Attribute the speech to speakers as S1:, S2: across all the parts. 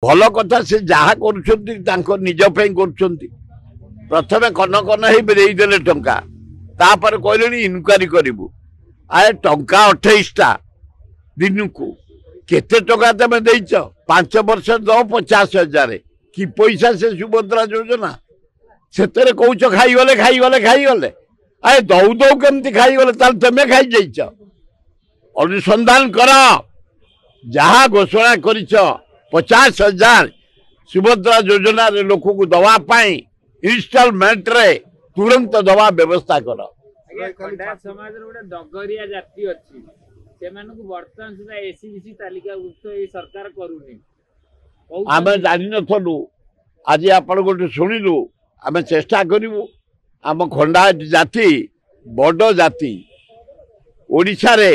S1: भल कथा से जहा कर निज प्रथम कन कन देदेले टंका तापर कहले इनक्वारी करूँ आए टंका 28टा दिन को केते टका तुम देच 5 वर्ष दो 50,000 कि पैसा से सुभद्रा योजना से कौच खाईगले आए दौ दौ कमी खाईगले तुम्हें खाई जाइच अनुसंधान कर जहा घोषणा कर 50,000 सुभद्रा योजना लोक को दवापाई इनस्टॉलमेंट रे तुरंत दवा व्यवस्था कर
S2: समाज गोटे डगरिया जाति अच्छी वर्तमान सुधा एसीबीसी तालिकाभुक्त सरकार करूनी
S1: आम जानी नथलु आज आपण गोटे शुणिलु आम चेष्टा करूँ आम खंडा जाति बड़ जाति ओडिशा रे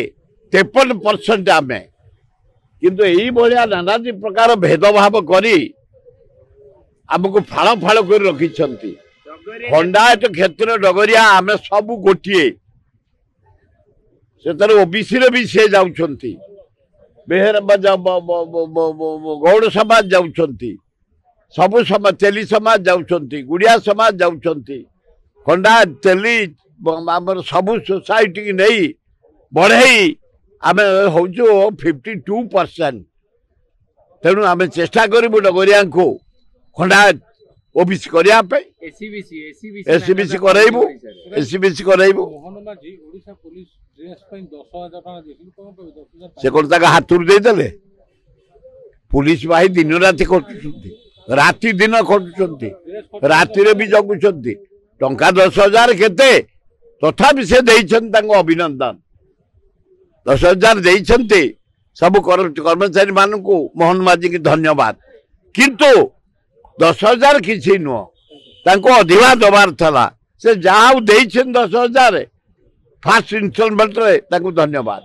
S1: 53% आम किंतु यही भाया नाना प्रकार भेदभाव करी आमको फाड़ फाड़ कर रखी खंडायत क्षेत्र डगरिया आम सब गोटे से ओबीसी रे भी से जाउछंती बेहर गौड़ समाज जाउछंती सबु समाज तेली समाज जाउछंती गुड़िया समाज जाउछंती खंडा तेली आमर सबु सोसाइटी की नहीं बढ़ई आम हूँ 52%। तेणु आम चेष्टा करूँ डगरिया को खंडा ओबीसी करने एसीबीसी करइबू एसीबीसी करइबू से कौन तक हाथुर देदेले पुलिस भाई दिन राति खटुंट राति दिन खटुंट राति भी जगुंट टंका 10,000 केते तथापि से अभिनंदन 10,000 देइछन्ते सब कर्मचारी मान को मोहन माझी की धन्यवाद किंतु 10,000 किसी नुह अधिवा दबार थला से जहाँ 10,000 फास्ट इनस्टॉलमेंट रे धन्यवाद।